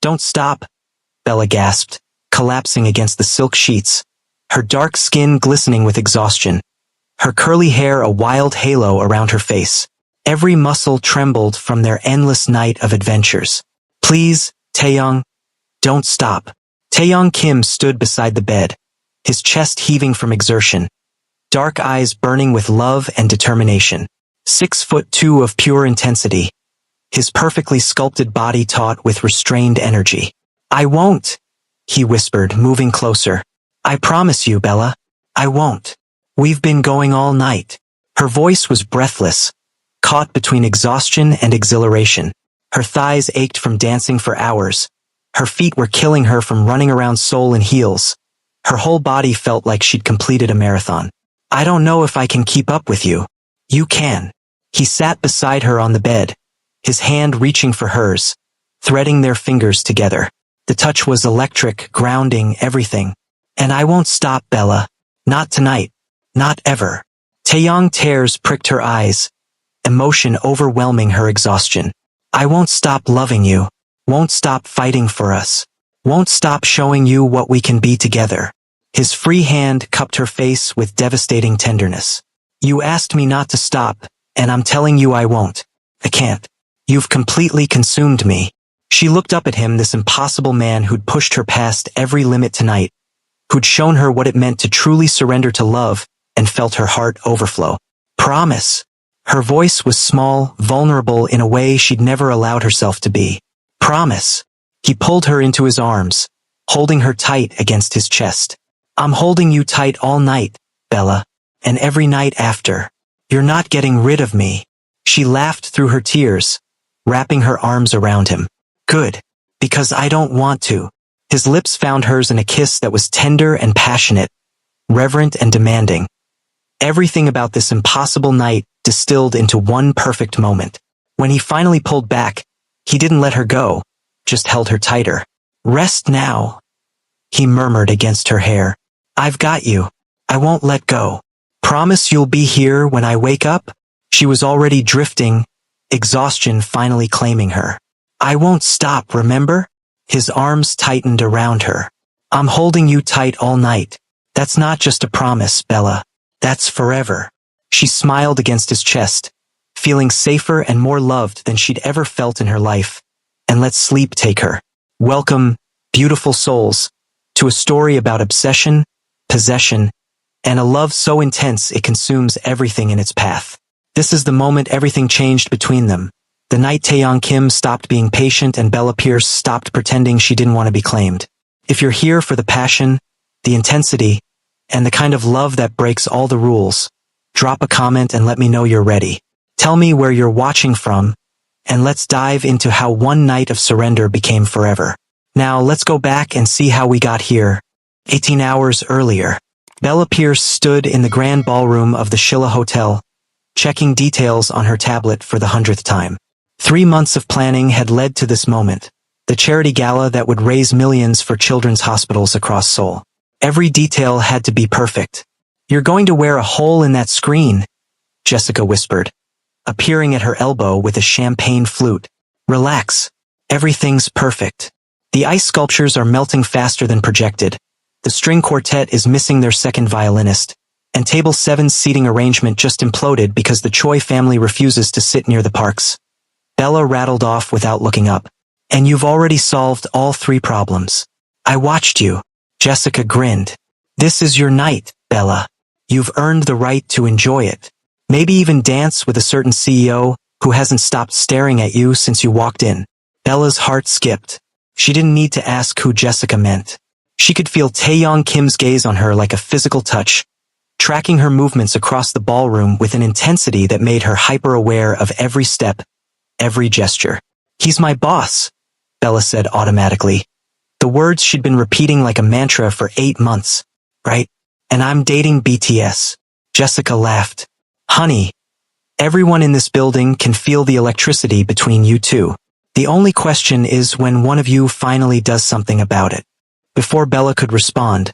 Don't stop, Bella gasped, collapsing against the silk sheets, her dark skin glistening with exhaustion, her curly hair a wild halo around her face. Every muscle trembled from their endless night of adventures. Please, Taeyong, don't stop. Taeyong Kim stood beside the bed, his chest heaving from exertion, dark eyes burning with love and determination. 6'2" of pure intensity, his perfectly sculpted body taut with restrained energy. I won't, he whispered, moving closer. I promise you, Bella, I won't. We've been going all night. Her voice was breathless, caught between exhaustion and exhilaration. Her thighs ached from dancing for hours. Her feet were killing her from running around Seoul in heels. Her whole body felt like she'd completed a marathon. I don't know if I can keep up with you. You can. He sat beside her on the bed, his hand reaching for hers, threading their fingers together. The touch was electric, grounding everything. And I won't stop, Bella. Not tonight. Not ever. Taeyong tears pricked her eyes, emotion overwhelming her exhaustion. I won't stop loving you. Won't stop fighting for us. Won't stop showing you what we can be together. His free hand cupped her face with devastating tenderness. You asked me not to stop, and I'm telling you I won't. I can't. You've completely consumed me. She looked up at him, this impossible man who'd pushed her past every limit tonight, who'd shown her what it meant to truly surrender to love, and felt her heart overflow. Promise. Her voice was small, vulnerable in a way she'd never allowed herself to be. Promise. He pulled her into his arms, holding her tight against his chest. I'm holding you tight all night, Bella, and every night after. You're not getting rid of me. She laughed through her tears, wrapping her arms around him. Good, because I don't want to. His lips found hers in a kiss that was tender and passionate, reverent and demanding. Everything about this impossible night distilled into one perfect moment. When he finally pulled back, he didn't let her go, just held her tighter. Rest now, he murmured against her hair. I've got you. I won't let go. Promise you'll be here when I wake up? She was already drifting, exhaustion finally claiming her. I won't stop, remember? His arms tightened around her. I'm holding you tight all night. That's not just a promise, Bella. That's forever. She smiled against his chest, feeling safer and more loved than she'd ever felt in her life. And let sleep take her. Welcome, beautiful souls, to a story about obsession, possession, and a love so intense it consumes everything in its path. This is the moment everything changed between them. The night Taeyong Kim stopped being patient and Bella Pierce stopped pretending she didn't want to be claimed. If you're here for the passion, the intensity, and the kind of love that breaks all the rules, drop a comment and let me know you're ready. Tell me where you're watching from, and let's dive into how one night of surrender became forever. Now let's go back and see how we got here. 18 hours earlier, Bella Pierce stood in the grand ballroom of the Shilla Hotel, checking details on her tablet for the 100th time. 3 months of planning had led to this moment, the charity gala that would raise millions for children's hospitals across Seoul. Every detail had to be perfect. You're going to wear a hole in that screen, Jessica whispered, appearing at her elbow with a champagne flute. Relax. Everything's perfect. The ice sculptures are melting faster than projected. The string quartet is missing their second violinist, and Table 7's seating arrangement just imploded because the Choi family refuses to sit near the parks. Bella rattled off without looking up. And you've already solved all 3 problems. I watched you. Jessica grinned. This is your night, Bella. You've earned the right to enjoy it. Maybe even dance with a certain CEO who hasn't stopped staring at you since you walked in. Bella's heart skipped. She didn't need to ask who Jessica meant. She could feel Taeyong Kim's gaze on her like a physical touch, tracking her movements across the ballroom with an intensity that made her hyper-aware of every step, every gesture. He's my boss, Bella said automatically. The words she'd been repeating like a mantra for 8 months, right? And I'm dating BTS. Jessica laughed. Honey, everyone in this building can feel the electricity between you two. The only question is when one of you finally does something about it. Before Bella could respond,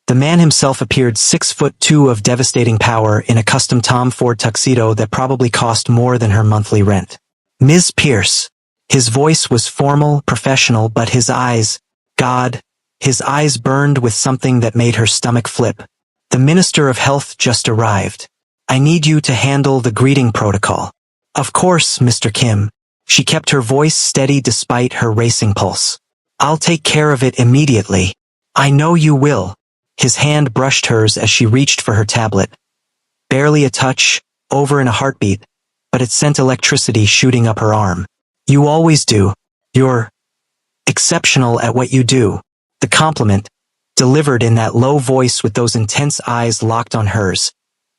the man himself appeared, 6'2" of devastating power in a custom Tom Ford tuxedo that probably cost more than her monthly rent. Ms. Pierce, His voice was formal, professional, but his eyes, God, his eyes burned with something that made her stomach flip. The Minister of Health just arrived. I need you to handle the greeting protocol. Of course, Mr. Kim. She kept her voice steady despite her racing pulse. I'll take care of it immediately. I know you will. His hand brushed hers as she reached for her tablet. Barely a touch, over in a heartbeat, but it sent electricity shooting up her arm. You always do. You're exceptional at what you do. The compliment, delivered in that low voice with those intense eyes locked on hers,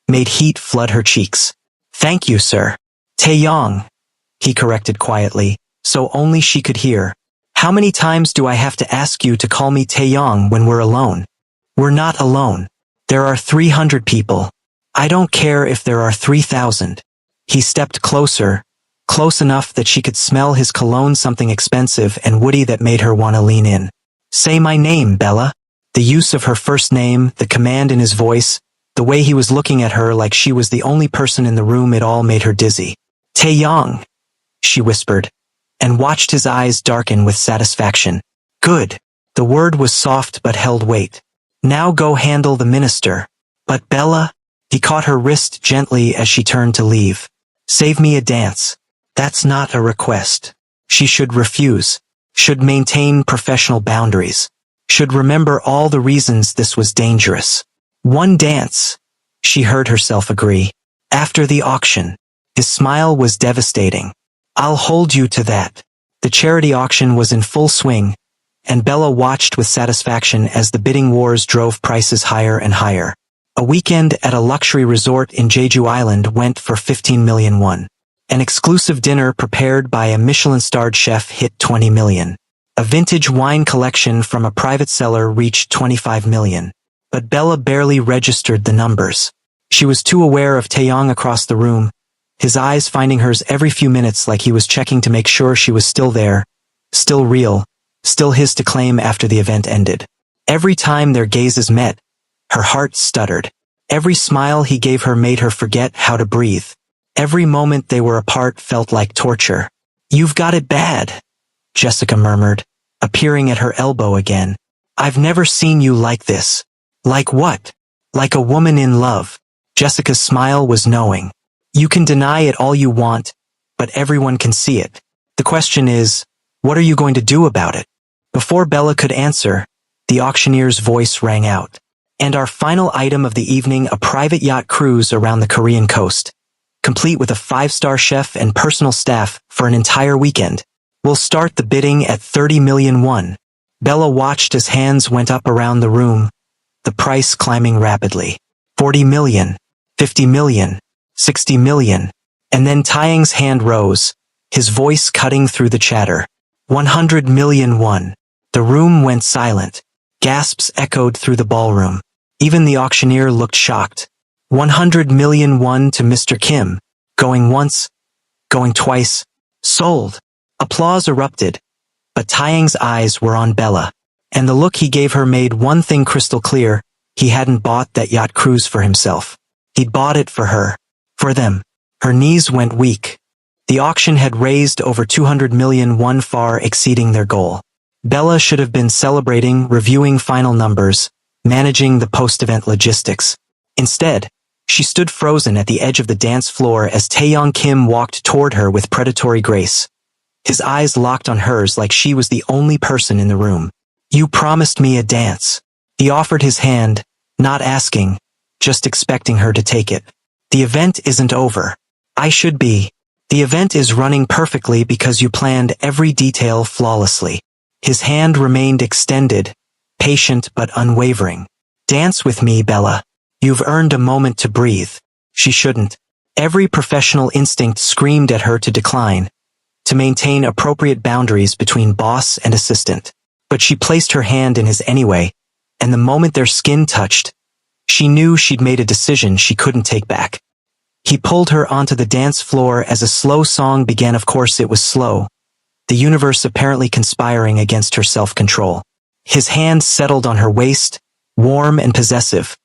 made heat flood her cheeks. Thank you, sir. Taeyong, he corrected quietly, so only she could hear. How many times do I have to ask you to call me Taeyong when we're alone? We're not alone. There are 300 people. I don't care if there are 3,000. He stepped closer, close enough that she could smell his cologne, something expensive and woody that made her want to lean in. Say my name, Bella. The use of her first name, the command in his voice, the way he was looking at her like she was the only person in the room, it all made her dizzy. Taeyong, she whispered, and watched his eyes darken with satisfaction. Good. The word was soft but held weight. Now go handle the minister. But Bella, he caught her wrist gently as she turned to leave. Save me a dance. That's not a request. She should refuse, should maintain professional boundaries, should remember all the reasons this was dangerous. One dance, she heard herself agree. After the auction. His smile was devastating. I'll hold you to that. The charity auction was in full swing, and Bella watched with satisfaction as the bidding wars drove prices higher and higher. A weekend at a luxury resort in Jeju Island went for 15 million won. An exclusive dinner prepared by a Michelin-starred chef hit 20 million. A vintage wine collection from a private seller reached 25 million. But Bella barely registered the numbers. She was too aware of Taeyong across the room, his eyes finding hers every few minutes like he was checking to make sure she was still there, still real, still his to claim after the event ended. Every time their gazes met, her heart stuttered. Every smile he gave her made her forget how to breathe. Every moment they were apart felt like torture. You've got it bad, Jessica murmured, appearing at her elbow again. I've never seen you like this. Like what? Like a woman in love. Jessica's smile was knowing. You can deny it all you want, but everyone can see it. The question is, what are you going to do about it? Before Bella could answer, the auctioneer's voice rang out. And our final item of the evening, a private yacht cruise around the Korean coast, complete with a 5-star chef and personal staff for an entire weekend. We'll start the bidding at 30 million won. Bella watched as hands went up around the room, the price climbing rapidly. 40 million, 50 million, 60 million, and then Taeyong's hand rose, his voice cutting through the chatter. 100 million won. The room went silent. Gasps echoed through the ballroom. Even the auctioneer looked shocked. 100 million won to Mr. Kim. Going once, going twice. Sold. Applause erupted. But Taeyong's eyes were on Bella, and the look he gave her made one thing crystal clear. He hadn't bought that yacht cruise for himself. He'd bought it for her. For them. Her knees went weak. The auction had raised over 200 million won, far exceeding their goal. Bella should have been celebrating, reviewing final numbers, managing the post-event logistics. Instead, she stood frozen at the edge of the dance floor as Taeyong Kim walked toward her with predatory grace. His eyes locked on hers like she was the only person in the room. You promised me a dance. He offered his hand, not asking, just expecting her to take it. The event isn't over. I should be. The event is running perfectly because you planned every detail flawlessly. His hand remained extended, patient but unwavering. Dance with me, Bella. You've earned a moment to breathe. She shouldn't. Every professional instinct screamed at her to decline, to maintain appropriate boundaries between boss and assistant. But she placed her hand in his anyway, and the moment their skin touched, she knew she'd made a decision she couldn't take back. He pulled her onto the dance floor as a slow song began. Of course it was slow, the universe apparently conspiring against her self-control. His hand settled on her waist, warm and possessive,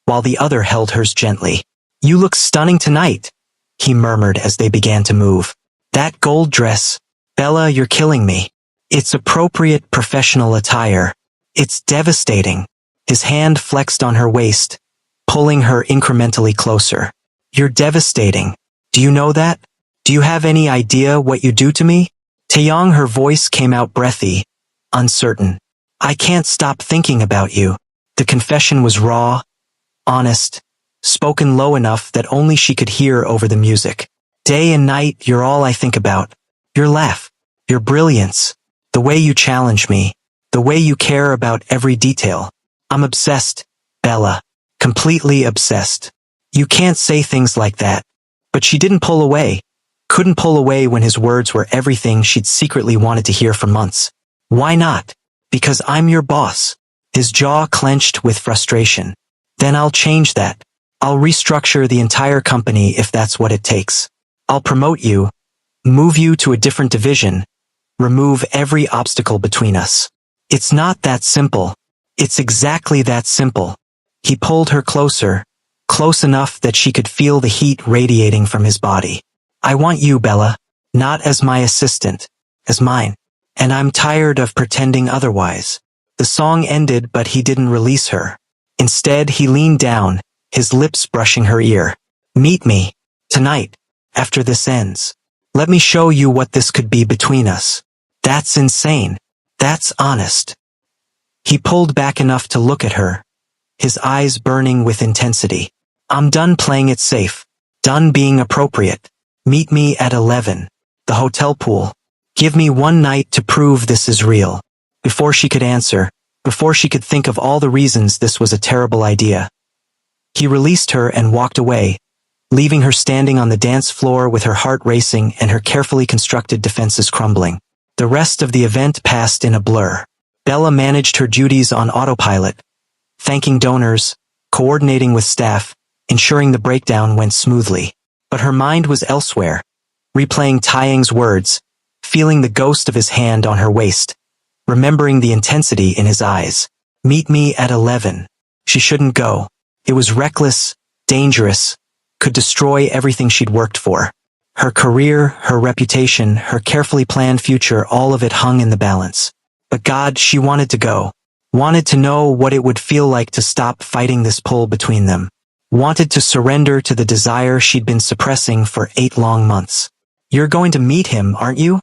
while the other held hers gently. You look stunning tonight, he murmured as they began to move. That gold dress. Bella, you're killing me. It's appropriate professional attire. It's devastating. His hand flexed on her waist, pulling her incrementally closer. You're devastating. Do you know that? Do you have any idea what you do to me? Taeyong, her voice came out breathy, uncertain. I can't stop thinking about you. The confession was raw, honest, spoken low enough that only she could hear over the music. Day and night, you're all I think about. Your laugh, your brilliance, the way you challenge me, the way you care about every detail. I'm obsessed, Bella. Completely obsessed. You can't say things like that. But she didn't pull away. Couldn't pull away when his words were everything she'd secretly wanted to hear for months. Why not? Because I'm your boss. His jaw clenched with frustration. Then I'll change that. I'll restructure the entire company if that's what it takes. I'll promote you, move you to a different division, remove every obstacle between us. It's not that simple. It's exactly that simple. He pulled her closer, close enough that she could feel the heat radiating from his body. I want you, Bella, not as my assistant, as mine. And I'm tired of pretending otherwise. The song ended, but he didn't release her. Instead, he leaned down, his lips brushing her ear. Meet me, tonight, after this ends. Let me show you what this could be between us. That's insane. That's honest. He pulled back enough to look at her, his eyes burning with intensity. I'm done playing it safe. Done being appropriate. Meet me at 11. The hotel pool. Give me one night to prove this is real. Before she could answer, before she could think of all the reasons this was a terrible idea, he released her and walked away, leaving her standing on the dance floor with her heart racing and her carefully constructed defenses crumbling. The rest of the event passed in a blur. Bella managed her duties on autopilot, thanking donors, coordinating with staff, ensuring the breakdown went smoothly. But her mind was elsewhere, replaying Taeyang's words, feeling the ghost of his hand on her waist, remembering the intensity in his eyes. Meet me at 11. She shouldn't go. It was reckless, dangerous, could destroy everything she'd worked for. Her career, her reputation, her carefully planned future, all of it hung in the balance. But God, she wanted to go. Wanted to know what it would feel like to stop fighting this pull between them. Wanted to surrender to the desire she'd been suppressing for 8 long months. You're going to meet him, aren't you?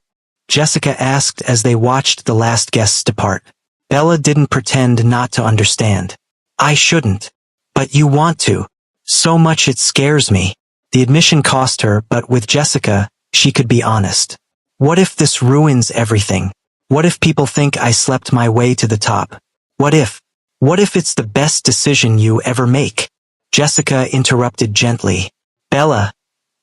Jessica asked as they watched the last guests depart. Bella didn't pretend not to understand. I shouldn't. But you want to. So much it scares me. The admission cost her, but with Jessica, she could be honest. What if this ruins everything? What if people think I slept my way to the top? What if it's the best decision you ever make? Jessica interrupted gently. Bella,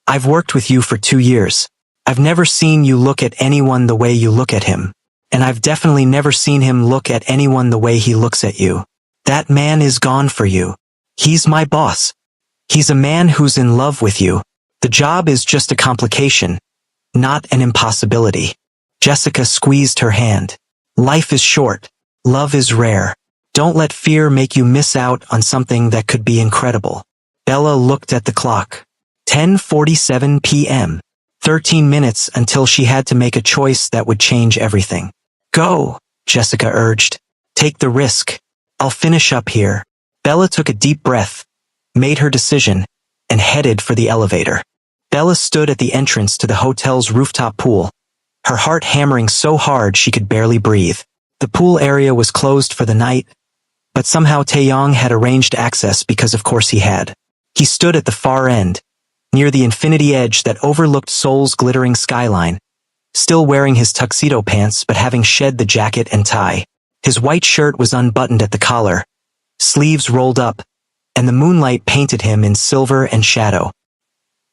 I've worked with you for 2 years. I've never seen you look at anyone the way you look at him. And I've definitely never seen him look at anyone the way he looks at you. That man is gone for you. He's my boss. He's a man who's in love with you. The job is just a complication, not an impossibility. Jessica squeezed her hand. Life is short. Love is rare. Don't let fear make you miss out on something that could be incredible. Bella looked at the clock. 10:47 p.m. 13 minutes until she had to make a choice that would change everything. Go, Jessica urged. Take the risk. I'll finish up here. Bella took a deep breath, made her decision, and headed for the elevator. Bella stood at the entrance to the hotel's rooftop pool, her heart hammering so hard she could barely breathe. The pool area was closed for the night, but somehow Taeyong had arranged access because of course he had. He stood at the far end, near the infinity edge that overlooked Seoul's glittering skyline, still wearing his tuxedo pants but having shed the jacket and tie. His white shirt was unbuttoned at the collar, sleeves rolled up, and the moonlight painted him in silver and shadow.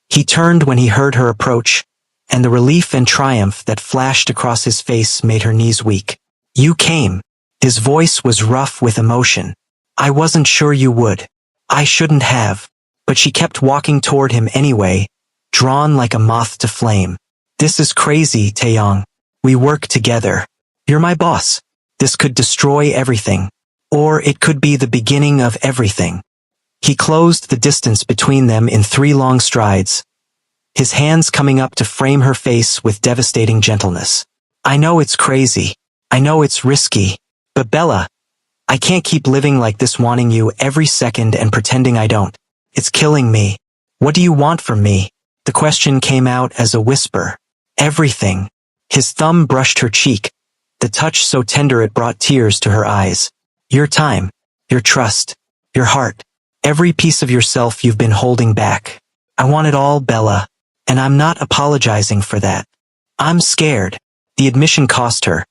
He turned when he heard her approach, and the relief and triumph that flashed across his face made her knees weak. You came. His voice was rough with emotion. I wasn't sure you would. I shouldn't have. But she kept walking toward him anyway, drawn like a moth to flame. This is crazy, Taeyong. We work together. You're my boss. This could destroy everything. Or it could be the beginning of everything. He closed the distance between them in 3 long strides, his hands coming up to frame her face with devastating gentleness. I know it's crazy. I know it's risky. But Bella, I can't keep living like this, wanting you every second and pretending I don't. It's killing me. What do you want from me? The question came out as a whisper. Everything. His thumb brushed her cheek, the touch so tender it brought tears to her eyes. Your time, your trust, your heart, every piece of yourself you've been holding back. I want it all, Bella, and I'm not apologizing for that. I'm scared. The admission cost her,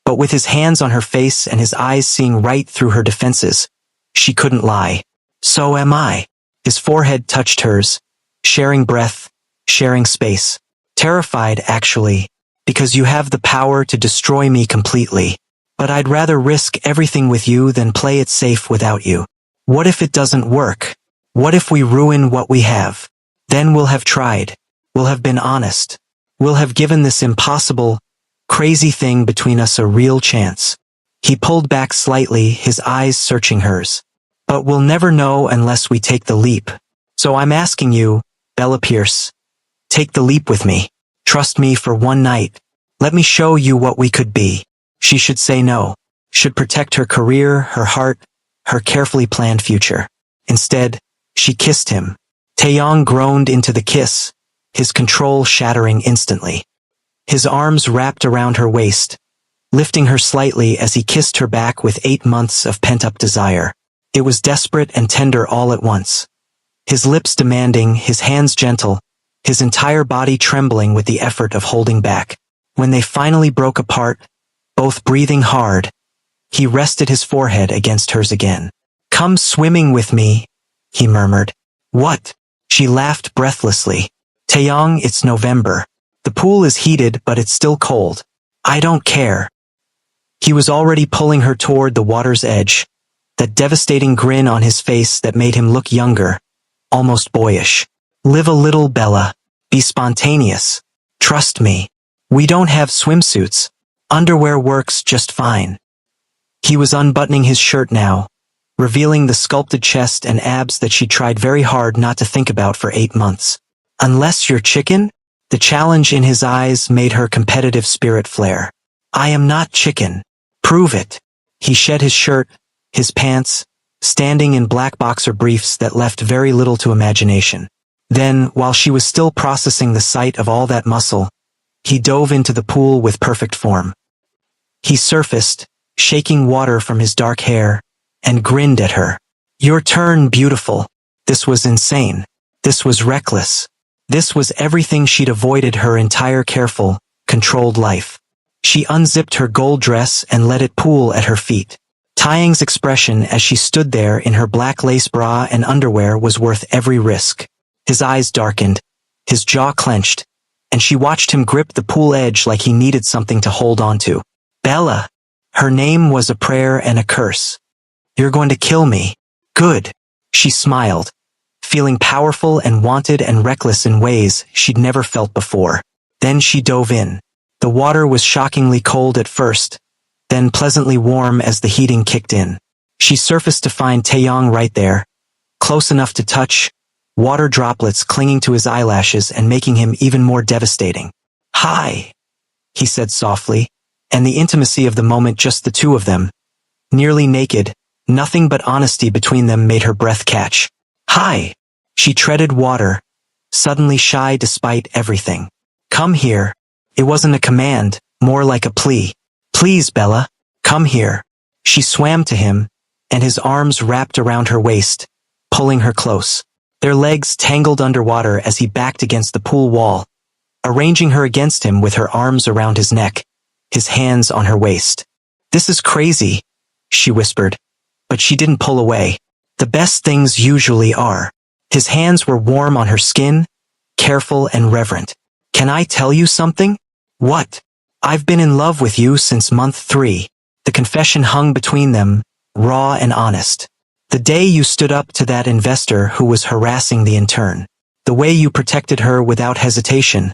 but with his hands on her face and his eyes seeing right through her defenses, she couldn't lie. So am I. His forehead touched hers, sharing breath, sharing space. Terrified, actually, because you have the power to destroy me completely. But I'd rather risk everything with you than play it safe without you. What if it doesn't work? What if we ruin what we have? Then we'll have tried. We'll have been honest. We'll have given this impossible, crazy thing between us a real chance. He pulled back slightly, his eyes searching hers. But we'll never know unless we take the leap. So I'm asking you, Bella Pierce, take the leap with me. Trust me for one night. Let me show you what we could be. She should say no. Should protect her career, her heart, her carefully planned future. Instead, she kissed him. Taeyong groaned into the kiss, his control shattering instantly. His arms wrapped around her waist, lifting her slightly as he kissed her back with 8 months of pent-up desire. It was desperate and tender all at once. His lips demanding, his hands gentle, his entire body trembling with the effort of holding back. When they finally broke apart, both breathing hard, he rested his forehead against hers again. Come swimming with me, he murmured. What? She laughed breathlessly. Taeyong, it's November. The pool is heated, but it's still cold. I don't care. He was already pulling her toward the water's edge, that devastating grin on his face that made him look younger, almost boyish. Live a little, Bella. Be spontaneous. Trust me. We don't have swimsuits. Underwear works just fine. He was unbuttoning his shirt now, revealing the sculpted chest and abs that she tried very hard not to think about for 8 months. Unless you're chicken? The challenge in his eyes made her competitive spirit flare. I am not chicken. Prove it. He shed his shirt, his pants, standing in black boxer briefs that left very little to imagination. Then, while she was still processing the sight of all that muscle, he dove into the pool with perfect form. He surfaced, shaking water from his dark hair, and grinned at her. Your turn, beautiful. This was insane. This was reckless. This was everything she'd avoided her entire careful, controlled life. She unzipped her gold dress and let it pool at her feet. Taeyong's expression as she stood there in her black lace bra and underwear was worth every risk. His eyes darkened, his jaw clenched, and she watched him grip the pool edge like he needed something to hold on to. Bella. Her name was a prayer and a curse. You're going to kill me. Good. She smiled, feeling powerful and wanted and reckless in ways she'd never felt before. Then she dove in. The water was shockingly cold at first, then pleasantly warm as the heating kicked in. She surfaced to find Taeyong right there, close enough to touch, water droplets clinging to his eyelashes and making him even more devastating. Hi, he said softly, and the intimacy of the moment, just the two of them, nearly naked, nothing but honesty between them, made her breath catch. Hi. She treaded water, suddenly shy despite everything. Come here. It wasn't a command, more like a plea. Please, Bella, come here. She swam to him, and his arms wrapped around her waist, pulling her close. Their legs tangled underwater as he backed against the pool wall, arranging her against him with her arms around his neck, his hands on her waist. This is crazy, she whispered, but she didn't pull away. The best things usually are. His hands were warm on her skin, careful and reverent. Can I tell you something? What? I've been in love with you since month 3. The confession hung between them, raw and honest. The day you stood up to that investor who was harassing the intern. The way you protected her without hesitation.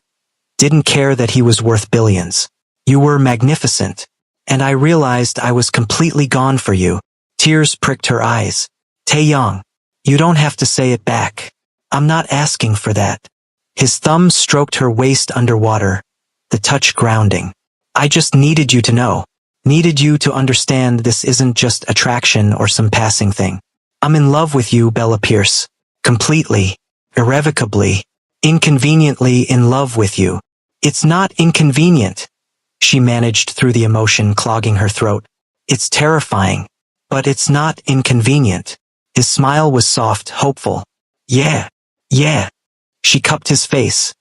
Didn't care that he was worth billions. You were magnificent. And I realized I was completely gone for you. Tears pricked her eyes. Taeyong, you don't have to say it back. I'm not asking for that. His thumb stroked her waist underwater, the touch grounding. I just needed you to know. Needed you to understand this isn't just attraction or some passing thing. I'm in love with you, Bella Pierce. Completely. Irrevocably. Inconveniently in love with you. It's not inconvenient. She managed through the emotion clogging her throat. It's terrifying. But it's not inconvenient. His smile was soft, hopeful. Yeah. She cupped his face.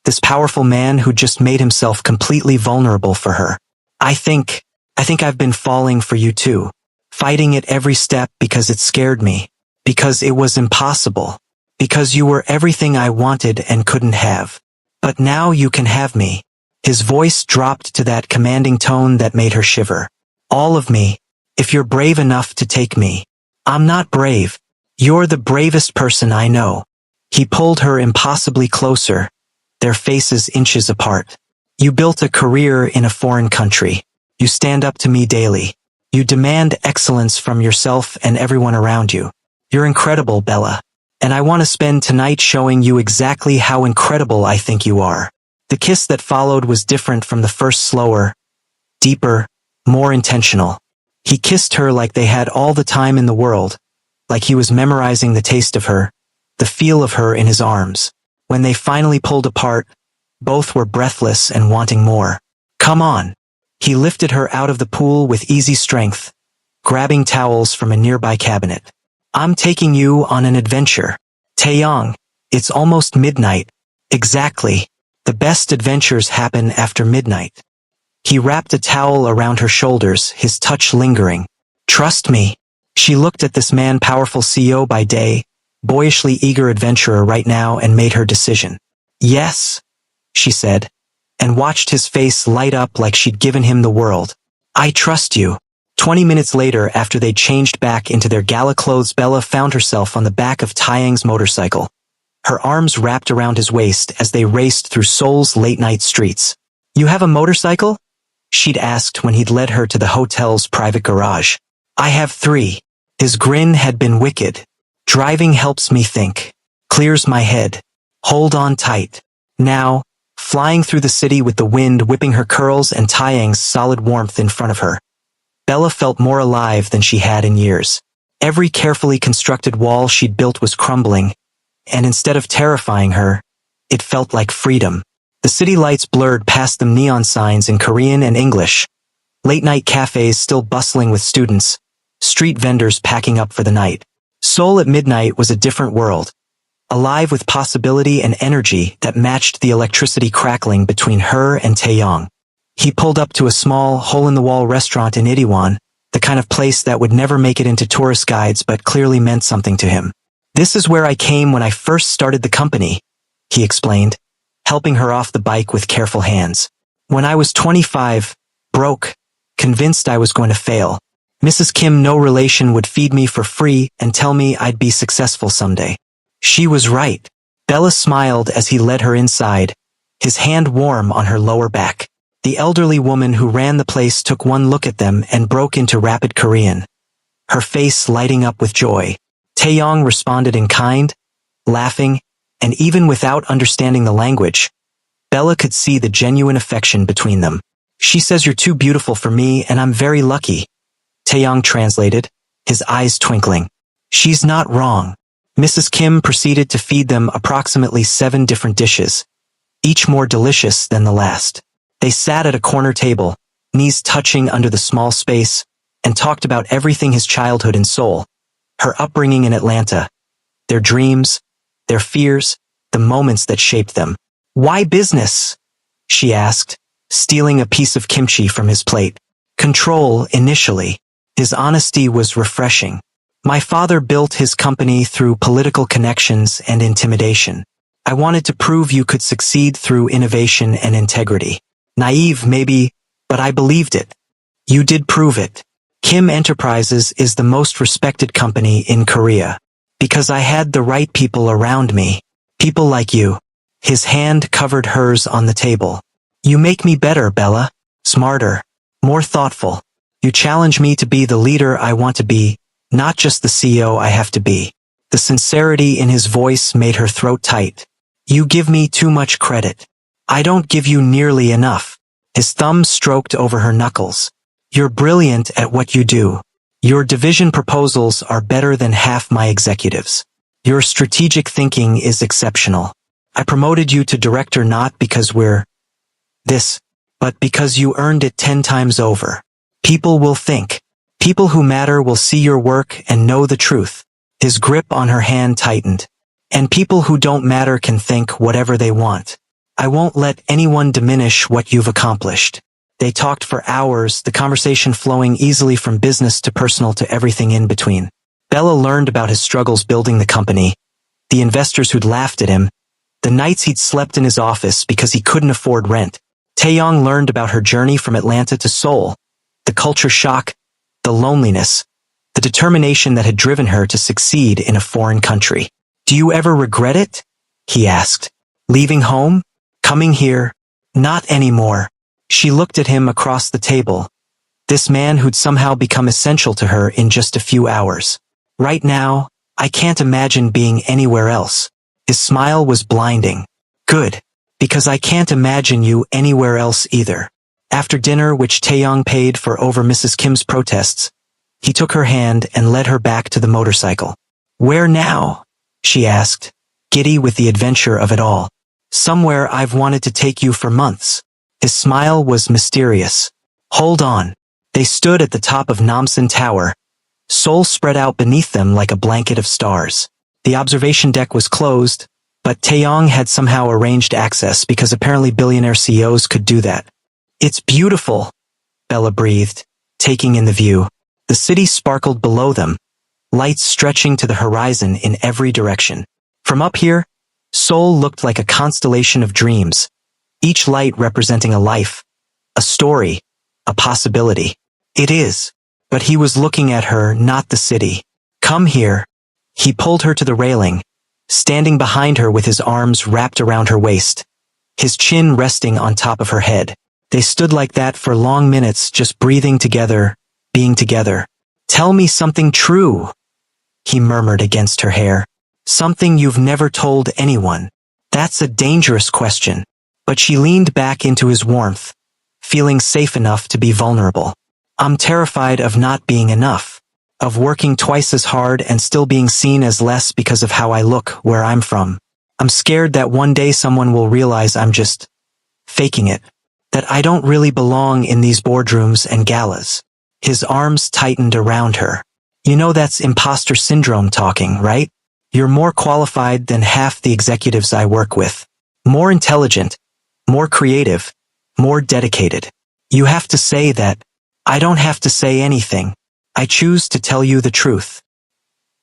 This powerful man who just made himself completely vulnerable for her. I think I've been falling for you too. Fighting it every step because it scared me. Because it was impossible. Because you were everything I wanted and couldn't have. But now you can have me. His voice dropped to that commanding tone that made her shiver. All of me, if you're brave enough to take me. I'm not brave. You're the bravest person I know. He pulled her impossibly closer, their faces inches apart. You built a career in a foreign country. You stand up to me daily. You demand excellence from yourself and everyone around you. You're incredible, Bella. And I want to spend tonight showing you exactly how incredible I think you are. The kiss that followed was different from the first, slower, deeper, more intentional. He kissed her like they had all the time in the world, like he was memorizing the taste of her, the feel of her in his arms. When they finally pulled apart, both were breathless and wanting more. Come on. He lifted her out of the pool with easy strength, grabbing towels from a nearby cabinet. I'm taking you on an adventure. Taeyong, it's almost midnight. Exactly. The best adventures happen after midnight. He wrapped a towel around her shoulders, his touch lingering. Trust me. She looked at this man, powerful CEO by day, boyishly eager adventurer right now, and made her decision. Yes, she said, and watched his face light up like she'd given him the world. I trust you. 20 minutes later, after they changed back into their gala clothes, Bella found herself on the back of Taeyang's motorcycle, her arms wrapped around his waist as they raced through Seoul's late-night streets. You have a motorcycle? She'd asked when he'd led her to the hotel's private garage. I have 3. His grin had been wicked. Driving helps me think. Clears my head. Hold on tight. Now, flying through the city with the wind whipping her curls and Taeyang's solid warmth in front of her, Bella felt more alive than she had in years. Every carefully constructed wall she'd built was crumbling, and instead of terrifying her, it felt like freedom. The city lights blurred past them, neon signs in Korean and English, late-night cafes still bustling with students, street vendors packing up for the night. Seoul at midnight was a different world, alive with possibility and energy that matched the electricity crackling between her and Taeyong. He pulled up to a small, hole-in-the-wall restaurant in Itaewon, the kind of place that would never make it into tourist guides but clearly meant something to him. This is where I came when I first started the company, he explained, helping her off the bike with careful hands. When I was 25, broke, convinced I was going to fail. Mrs. Kim, no relation, would feed me for free and tell me I'd be successful someday. She was right. Bella smiled as he led her inside, his hand warm on her lower back. The elderly woman who ran the place took one look at them and broke into rapid Korean, her face lighting up with joy. Taeyong responded in kind, laughing, and even without understanding the language, Bella could see the genuine affection between them. She says you're too beautiful for me and I'm very lucky, Taeyong translated, his eyes twinkling. She's not wrong. Mrs. Kim proceeded to feed them approximately 7 different dishes, each more delicious than the last. They sat at a corner table, knees touching under the small space, and talked about everything: his childhood in Seoul, her upbringing in Atlanta, their dreams, their fears, the moments that shaped them. Why business? She asked, stealing a piece of kimchi from his plate. Control, initially. His honesty was refreshing. My father built his company through political connections and intimidation. I wanted to prove you could succeed through innovation and integrity. Naive, maybe, but I believed it. You did prove it. Kim Enterprises is the most respected company in Korea. Because I had the right people around me. People like you. His hand covered hers on the table. You make me better, Bella. Smarter. More thoughtful. You challenge me to be the leader I want to be, not just the CEO I have to be. The sincerity in his voice made her throat tight. You give me too much credit. I don't give you nearly enough. His thumb stroked over her knuckles. You're brilliant at what you do. Your division proposals are better than half my executives. Your strategic thinking is exceptional. I promoted you to director not because we're this, but because you earned it 10 times over. People will think. People who matter will see your work and know the truth. His grip on her hand tightened. And people who don't matter can think whatever they want. I won't let anyone diminish what you've accomplished. They talked for hours, the conversation flowing easily from business to personal to everything in between. Bella learned about his struggles building the company, the investors who'd laughed at him, the nights he'd slept in his office because he couldn't afford rent. Taeyong learned about her journey from Atlanta to Seoul, the culture shock, the loneliness, the determination that had driven her to succeed in a foreign country. Do you ever regret it? He asked. Leaving home? Coming here? Not anymore. She looked at him across the table. This man who'd somehow become essential to her in just a few hours. Right now, I can't imagine being anywhere else. His smile was blinding. Good. Because I can't imagine you anywhere else either. After dinner, which Taeyong paid for over Mrs. Kim's protests, he took her hand and led her back to the motorcycle. Where now? She asked, giddy with the adventure of it all. Somewhere I've wanted to take you for months. His smile was mysterious. Hold on. They stood at the top of Namsan Tower, Seoul spread out beneath them like a blanket of stars. The observation deck was closed, but Taeyong had somehow arranged access because apparently billionaire CEOs could do that. It's beautiful, Bella breathed, taking in the view. The city sparkled below them, lights stretching to the horizon in every direction. From up here, Seoul looked like a constellation of dreams, each light representing a life, a story, a possibility. It is. But he was looking at her, not the city. Come here. He pulled her to the railing, standing behind her with his arms wrapped around her waist, his chin resting on top of her head. They stood like that for long minutes, just breathing together, being together. Tell me something true, he murmured against her hair. Something you've never told anyone. That's a dangerous question. But she leaned back into his warmth, feeling safe enough to be vulnerable. I'm terrified of not being enough, of working twice as hard and still being seen as less because of how I look where I'm from. I'm scared that one day someone will realize I'm just faking it, that I don't really belong in these boardrooms and galas. His arms tightened around her. You know that's imposter syndrome talking, right? You're more qualified than half the executives I work with. More intelligent, more creative, more dedicated. You have to say that. I don't have to say anything. I choose to tell you the truth.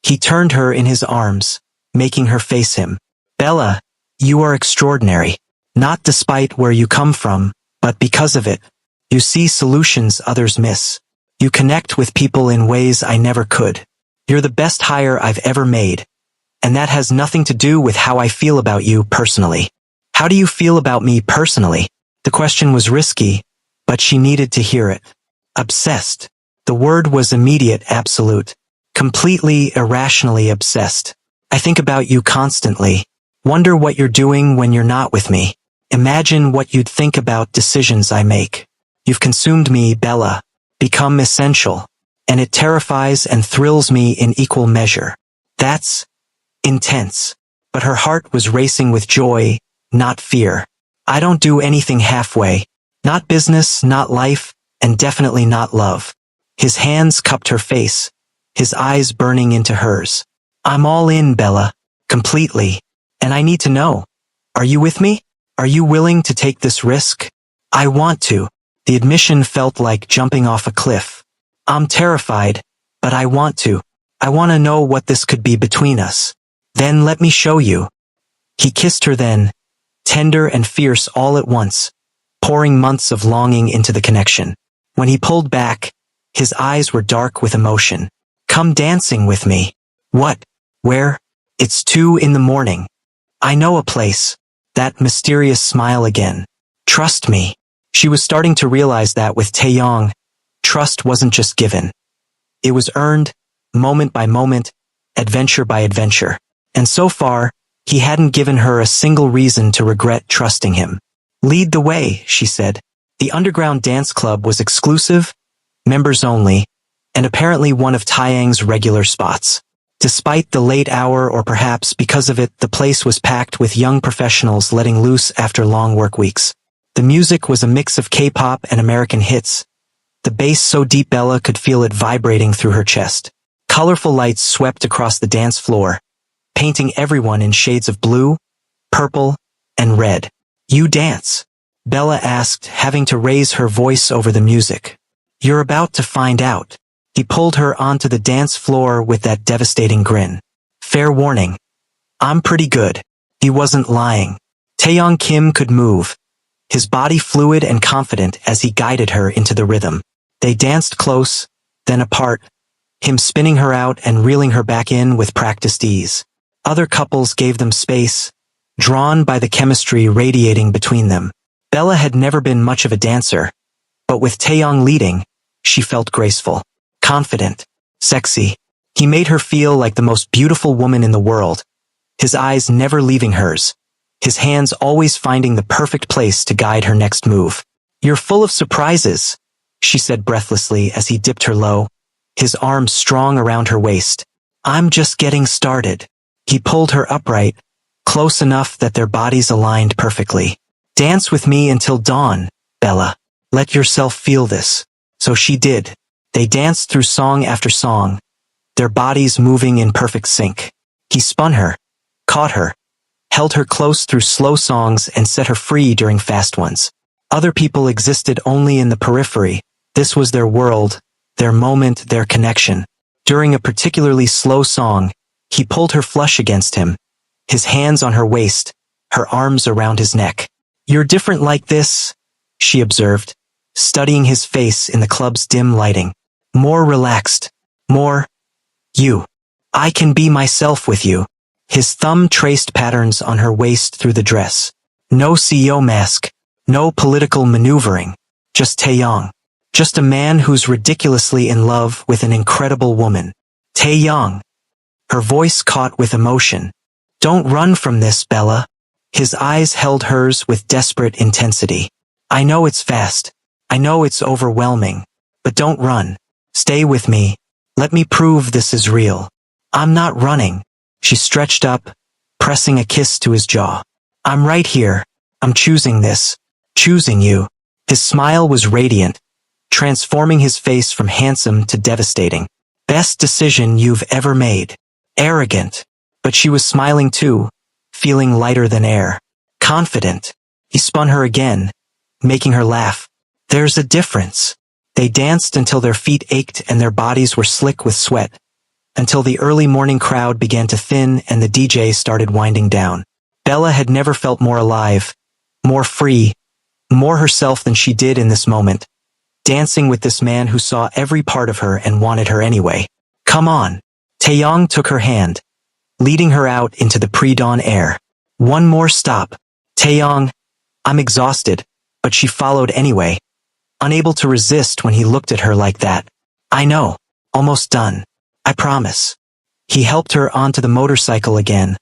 He turned her in his arms, making her face him. Bella, you are extraordinary. Not despite where you come from, but because of it. You see solutions others miss. You connect with people in ways I never could. You're the best hire I've ever made. And that has nothing to do with how I feel about you personally. How do you feel about me personally? The question was risky, but she needed to hear it. Obsessed. The word was immediate, absolute. Completely, irrationally obsessed. I think about you constantly. Wonder what you're doing when you're not with me. Imagine what you'd think about decisions I make. You've consumed me, Bella. Become essential. And it terrifies and thrills me in equal measure. That's intense. But her heart was racing with joy, not fear. I don't do anything halfway. Not business, not life, and definitely not love. His hands cupped her face, his eyes burning into hers. I'm all in, Bella. Completely. And I need to know. Are you with me? Are you willing to take this risk? I want to. The admission felt like jumping off a cliff. I'm terrified, but I want to. I want to know what this could be between us. Then let me show you. He kissed her then, tender and fierce all at once, pouring months of longing into the connection. When he pulled back, his eyes were dark with emotion. Come dancing with me. What? Where? It's 2 a.m. I know a place. That mysterious smile again. Trust me. She was starting to realize that with Taeyong, trust wasn't just given. It was earned, moment by moment, adventure by adventure. And so far, He hadn't given her a single reason to regret trusting him. "Lead the way," she said. The underground dance club was exclusive, members only, and apparently one of Taeyang's regular spots. Despite the late hour, or perhaps because of it, the place was packed with young professionals letting loose after long work weeks. The music was a mix of K-pop and American hits, the bass so deep Bella could feel it vibrating through her chest. Colorful lights swept across the dance floor, painting everyone in shades of blue, purple, and red. "You dance?" Bella asked, having to raise her voice over the music. "You're about to find out." He pulled her onto the dance floor with that devastating grin. "Fair warning. I'm pretty good." He wasn't lying. Taeyong Kim could move, his body fluid and confident as he guided her into the rhythm. They danced close, then apart, him spinning her out and reeling her back in with practiced ease. Other couples gave them space, drawn by the chemistry radiating between them. Bella had never been much of a dancer, but with Taeyong leading, she felt graceful, confident, sexy. He made her feel like the most beautiful woman in the world, his eyes never leaving hers, his hands always finding the perfect place to guide her next move. "You're full of surprises," she said breathlessly as he dipped her low, his arms strong around her waist. "I'm just getting started." He pulled her upright, close enough that their bodies aligned perfectly. "Dance with me until dawn, Bella. Let yourself feel this." So she did. They danced through song after song, their bodies moving in perfect sync. He spun her, caught her, held her close through slow songs and set her free during fast ones. Other people existed only in the periphery. This was their world, their moment, their connection. During a particularly slow song, he pulled her flush against him, his hands on her waist, her arms around his neck. "You're different like this," she observed, studying his face in the club's dim lighting. "More relaxed, more you. I can be myself with you." His thumb traced patterns on her waist through the dress. No CEO mask, no political maneuvering, just Taeyong. Just a man who's ridiculously in love with an incredible woman. "Taeyong." Her voice caught with emotion. "Don't run from this, Bella." His eyes held hers with desperate intensity. "I know it's fast. I know it's overwhelming. But don't run. Stay with me. Let me prove this is real." "I'm not running." She stretched up, pressing a kiss to his jaw. "I'm right here. I'm choosing this. Choosing you." His smile was radiant, transforming his face from handsome to devastating. "Best decision you've ever made." Arrogant. But she was smiling too, feeling lighter than air. Confident. He spun her again, making her laugh. "There's a difference." They danced until their feet ached and their bodies were slick with sweat, until the early morning crowd began to thin and the DJ started winding down. Bella had never felt more alive, more free, more herself than she did in this moment, dancing with this man who saw every part of her and wanted her anyway. "Come on." Taeyong took her hand, leading her out into the pre-dawn air. "One more stop." "Taeyong, I'm exhausted," but she followed anyway, unable to resist when he looked at her like that. "I know. Almost done. I promise." He helped her onto the motorcycle again,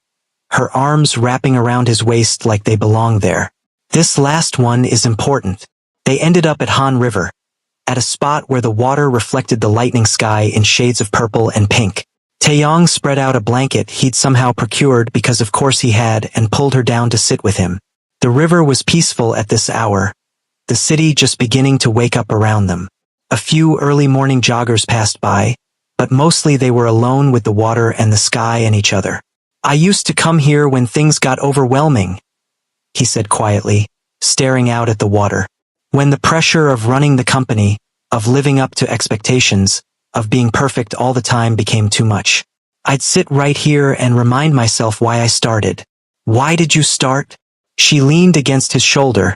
her arms wrapping around his waist like they belonged there. "This last one is important." They ended up at Han River, at a spot where the water reflected the lightning sky in shades of purple and pink. Taeyong spread out a blanket he'd somehow procured because of course he had and pulled her down to sit with him. The river was peaceful at this hour, the city just beginning to wake up around them. A few early morning joggers passed by, but mostly they were alone with the water and the sky and each other. "I used to come here when things got overwhelming," he said quietly, staring out at the water. "When the pressure of running the company, of living up to expectations, of being perfect all the time became too much. I'd sit right here and remind myself why I started." "Why did you start?" She leaned against his shoulder,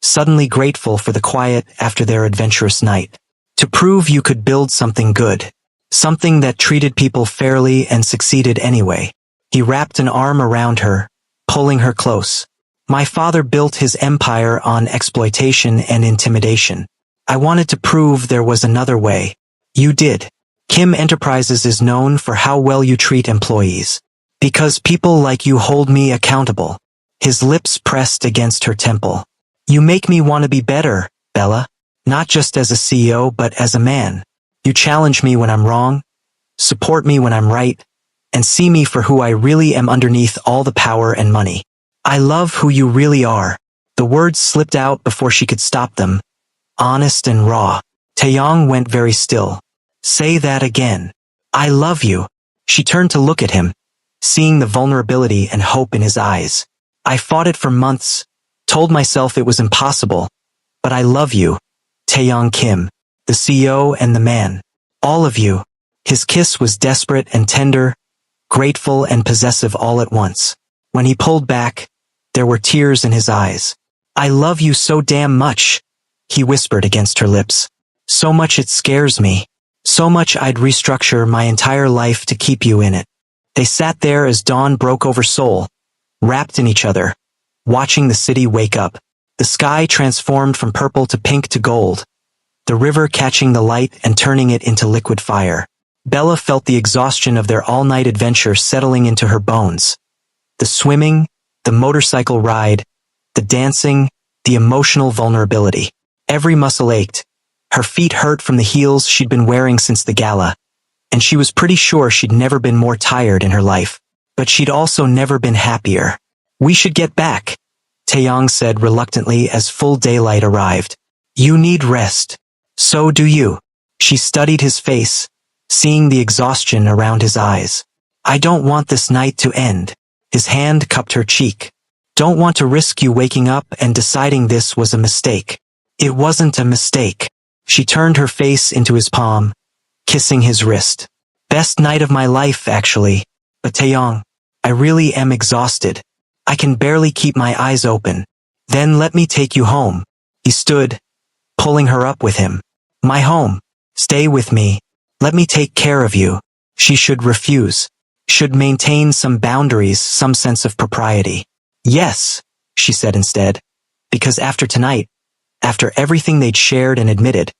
suddenly grateful for the quiet after their adventurous night. "To prove you could build something good. Something that treated people fairly and succeeded anyway." He wrapped an arm around her, pulling her close. "My father built his empire on exploitation and intimidation. I wanted to prove there was another way. You did. Kim Enterprises is known for how well you treat employees. Because people like you hold me accountable. His lips pressed against her temple. You make me want to be better, Bella. Not just as a CEO, but as a man. You challenge me when I'm wrong, support me when I'm right, and see me for who I really am underneath all the power and money. I love who you really are. The words slipped out before she could stop them. Honest and raw. Taeyong went very still. Say that again. I love you. She turned to look at him, seeing the vulnerability and hope in his eyes. I fought it for months, told myself it was impossible, but I love you, Taeyong Kim, the CEO and the man. All of you. His kiss was desperate and tender, grateful and possessive all at once. When he pulled back, there were tears in his eyes. I love you so damn much, he whispered against her lips. So much it scares me. So much I'd restructure my entire life to keep you in it. They sat there as dawn broke over Seoul, wrapped in each other, watching the city wake up. The sky transformed from purple to pink to gold, the river catching the light and turning it into liquid fire. Bella felt the exhaustion of their all-night adventure settling into her bones. The swimming, the motorcycle ride, the dancing, the emotional vulnerability. Every muscle ached. Her feet hurt from the heels she'd been wearing since the gala, and she was pretty sure she'd never been more tired in her life. But she'd also never been happier. We should get back, Taeyong said reluctantly as full daylight arrived. You need rest. So do you. She studied his face, seeing the exhaustion around his eyes. I don't want this night to end. His hand cupped her cheek. Don't want to risk you waking up and deciding this was a mistake. It wasn't a mistake. She turned her face into his palm, kissing his wrist. Best night of my life, actually. But Taeyong, I really am exhausted. I can barely keep my eyes open. Then let me take you home. He stood, pulling her up with him. My home. Stay with me. Let me take care of you. She should refuse. Should maintain some boundaries, some sense of propriety. Yes, she said instead. Because after tonight, after everything they'd shared and admitted,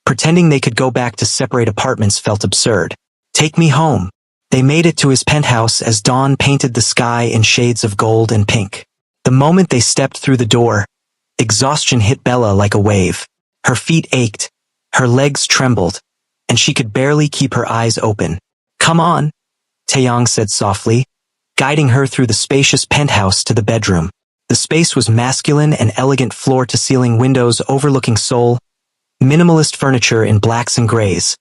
pretending they could go back to separate apartments felt absurd. Take me home. They made it to his penthouse as dawn painted the sky in shades of gold and pink. The moment they stepped through the door, exhaustion hit Bella like a wave. Her feet ached, her legs trembled, and she could barely keep her eyes open. Come on, Taeyong said softly, guiding her through the spacious penthouse to the bedroom. The space was masculine and elegant floor-to-ceiling windows overlooking Seoul, minimalist furniture in blacks and grays,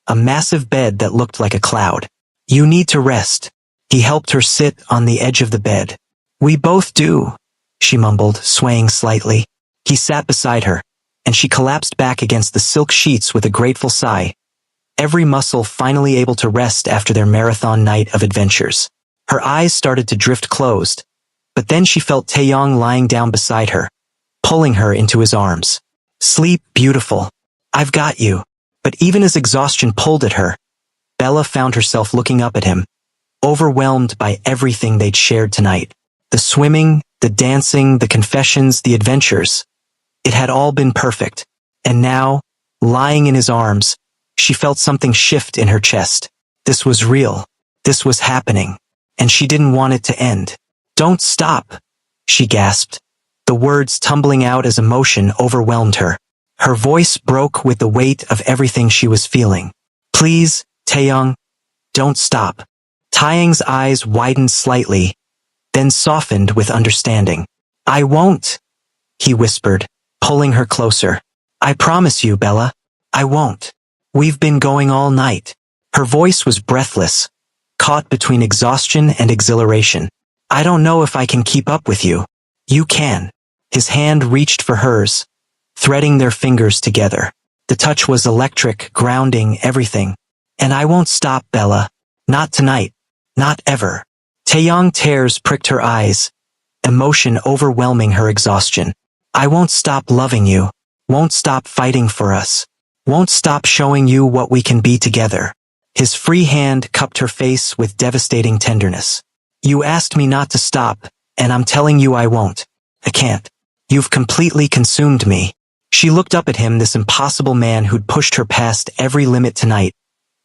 a massive bed that looked like a cloud. You need to rest. He helped her sit on the edge of the bed. We both do, she mumbled, swaying slightly. He sat beside her, and she collapsed back against the silk sheets with a grateful sigh, every muscle finally able to rest after their marathon night of adventures. Her eyes started to drift closed, but then she felt Taeyong lying down beside her, pulling her into his arms. Sleep, beautiful. I've got you. But even as exhaustion pulled at her, Bella found herself looking up at him, overwhelmed by everything they'd shared tonight. The swimming, the dancing, the confessions, the adventures. It had all been perfect. And now, lying in his arms, she felt something shift in her chest. This was real. This was happening. And she didn't want it to end. Don't stop, she gasped, the words tumbling out as emotion overwhelmed her. Her voice broke with the weight of everything she was feeling. Please, Taeyong, don't stop. Taeyong's eyes widened slightly, then softened with understanding. I won't, he whispered, pulling her closer. I promise you, Bella, I won't. We've been going all night. Her voice was breathless, caught between exhaustion and exhilaration. I don't know if I can keep up with you. You can. His hand reached for hers, threading their fingers together. The touch was electric, grounding everything. And I won't stop, Bella. Not tonight. Not ever. Taeyong tears pricked her eyes, emotion overwhelming her exhaustion. I won't stop loving you. Won't stop fighting for us. Won't stop showing you what we can be together. His free hand cupped her face with devastating tenderness. You asked me not to stop, and I'm telling you I won't. I can't. You've completely consumed me. She looked up at him, this impossible man who'd pushed her past every limit tonight,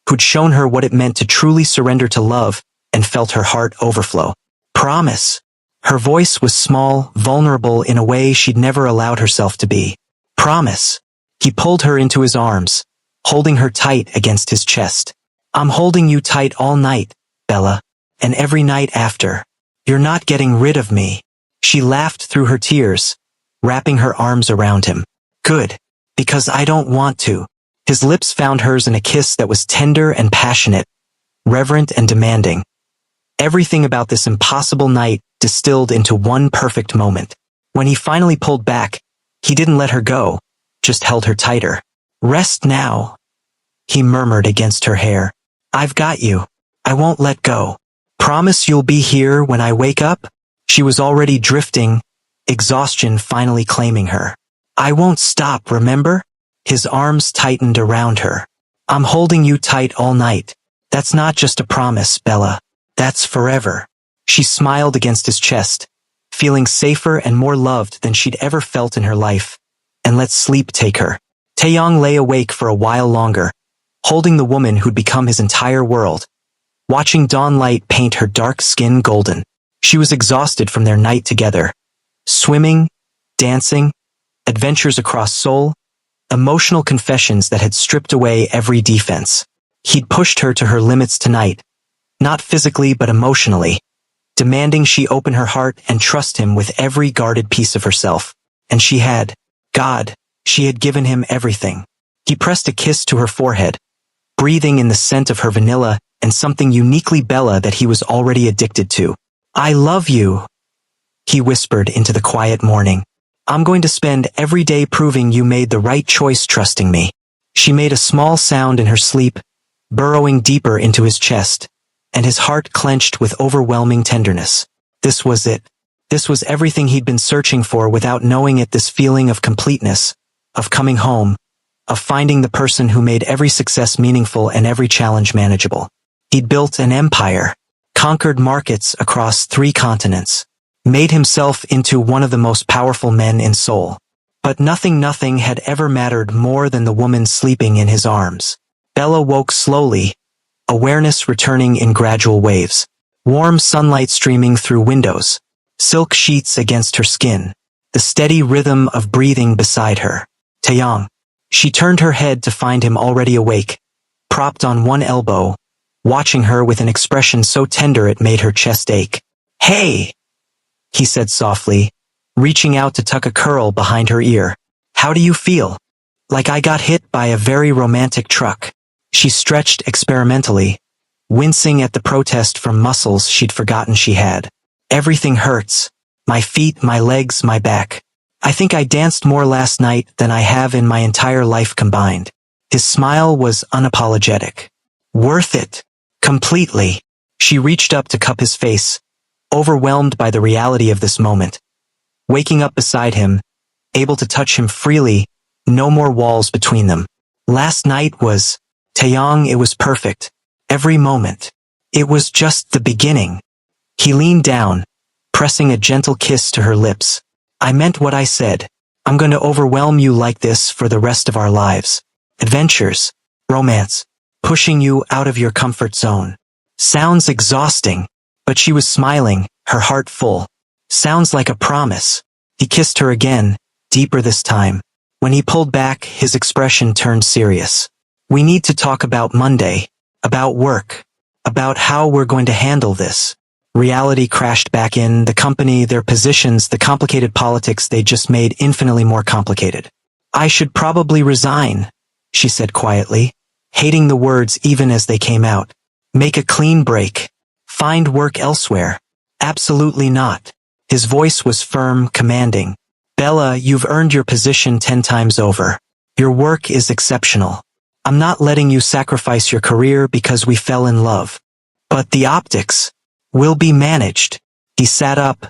who'd shown her what it meant to truly surrender to love, and felt her heart overflow. Promise. Her voice was small, vulnerable in a way she'd never allowed herself to be. Promise. He pulled her into his arms, holding her tight against his chest. I'm holding you tight all night, Bella, and every night after. You're not getting rid of me. She laughed through her tears, wrapping her arms around him. Good, because I don't want to. His lips found hers in a kiss that was tender and passionate, reverent and demanding. Everything about this impossible night distilled into one perfect moment. When he finally pulled back, he didn't let her go, just held her tighter. Rest now, he murmured against her hair. I've got you. I won't let go. Promise you'll be here when I wake up? She was already drifting, exhaustion finally claiming her. I won't stop, remember? His arms tightened around her. I'm holding you tight all night. That's not just a promise, Bella. That's forever. She smiled against his chest, feeling safer and more loved than she'd ever felt in her life. And let sleep take her. Taeyong lay awake for a while longer, holding the woman who'd become his entire world, watching dawn light paint her dark skin golden. She was exhausted from their night together. Swimming, dancing, adventures across Seoul, emotional confessions that had stripped away every defense. He'd pushed her to her limits tonight, not physically but emotionally, demanding she open her heart and trust him with every guarded piece of herself. And she had. God, she had given him everything. He pressed a kiss to her forehead, breathing in the scent of her vanilla and something uniquely Bella that he was already addicted to. I love you, he whispered into the quiet morning. I'm going to spend every day proving you made the right choice trusting me. She made a small sound in her sleep, burrowing deeper into his chest, and his heart clenched with overwhelming tenderness. This was it. This was everything he'd been searching for without knowing it, this feeling of completeness, of coming home, of finding the person who made every success meaningful and every challenge manageable. He'd built an empire, conquered markets across 3 continents, made himself into one of the most powerful men in Seoul. But nothing had ever mattered more than the woman sleeping in his arms. Bella woke slowly, awareness returning in gradual waves. Warm sunlight streaming through windows, silk sheets against her skin, the steady rhythm of breathing beside her. Taeyong. She turned her head to find him already awake, propped on one elbow, watching her with an expression so tender it made her chest ache. Hey! He said softly, reaching out to tuck a curl behind her ear. How do you feel? Like I got hit by a very romantic truck. She stretched experimentally, wincing at the protest from muscles she'd forgotten she had. Everything hurts. My feet, my legs, my back. I think I danced more last night than I have in my entire life combined. His smile was unapologetic. Worth it. Completely. She reached up to cup his face, overwhelmed by the reality of this moment. Waking up beside him, able to touch him freely, no more walls between them. Last night was, Taeyong, it was perfect. Every moment. It was just the beginning. He leaned down, pressing a gentle kiss to her lips. I meant what I said. I'm going to overwhelm you like this for the rest of our lives. Adventures, romance, pushing you out of your comfort zone. Sounds exhausting, but she was smiling, her heart full. Sounds like a promise. He kissed her again, deeper this time. When he pulled back, his expression turned serious. We need to talk about Monday, about work, about how we're going to handle this. Reality crashed back in, the company, their positions, the complicated politics they just made infinitely more complicated. I should probably resign, she said quietly, hating the words even as they came out. Make a clean break. Find work elsewhere. Absolutely not. His voice was firm, commanding. Bella, you've earned your position 10 times over. Your work is exceptional. I'm not letting you sacrifice your career because we fell in love. But the optics will be managed. He sat up,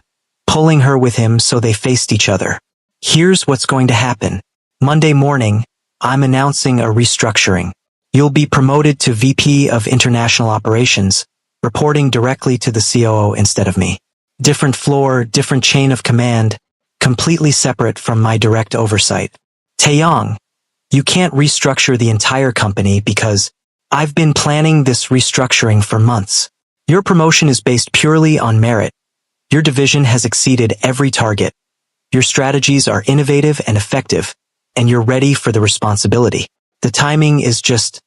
pulling her with him so they faced each other. Here's what's going to happen. Monday morning, I'm announcing a restructuring. You'll be promoted to VP of International Operations, reporting directly to the COO instead of me. Different floor, different chain of command, completely separate from my direct oversight. Taeyong, you can't restructure the entire company because I've been planning this restructuring for months. Your promotion is based purely on merit. Your division has exceeded every target. Your strategies are innovative and effective, and you're ready for the responsibility. The timing is just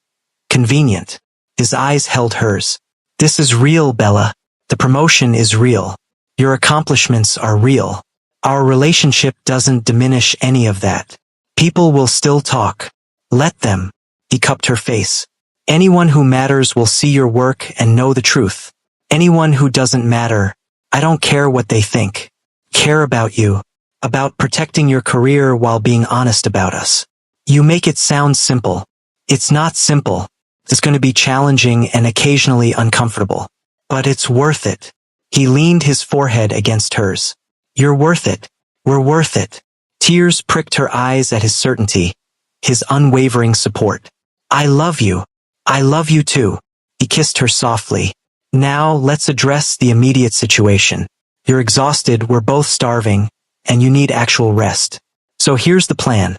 convenient. His eyes held hers. This is real, Bella. The promotion is real. Your accomplishments are real. Our relationship doesn't diminish any of that. People will still talk. Let them. He cupped her face. Anyone who matters will see your work and know the truth. Anyone who doesn't matter, I don't care what they think. Care about you. About protecting your career while being honest about us. You make it sound simple. It's not simple. It's going to be challenging and occasionally uncomfortable. But it's worth it. He leaned his forehead against hers. You're worth it. We're worth it. Tears pricked her eyes at his certainty, his unwavering support. I love you. I love you too. He kissed her softly. Now let's address the immediate situation. You're exhausted, we're both starving, and you need actual rest. So here's the plan.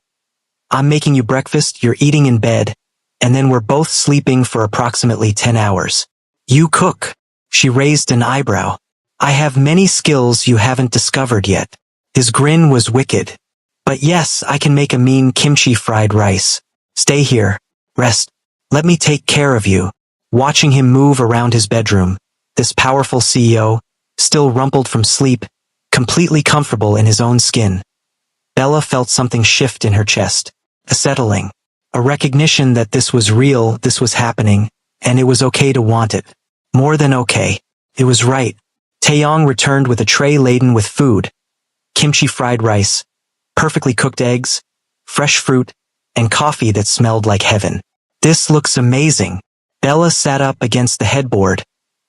I'm making you breakfast, you're eating in bed, and then we're both sleeping for approximately 10 hours. You cook. She raised an eyebrow. I have many skills you haven't discovered yet. His grin was wicked. But yes, I can make a mean kimchi fried rice. Stay here. Rest. Let me take care of you. Watching him move around his bedroom, this powerful CEO, still rumpled from sleep, completely comfortable in his own skin. Bella felt something shift in her chest. A settling. A recognition that this was real, this was happening, and it was okay to want it. More than okay. It was right. Taeyong returned with a tray laden with food. Kimchi fried rice, perfectly cooked eggs, fresh fruit, and coffee that smelled like heaven. This looks amazing. Bella sat up against the headboard,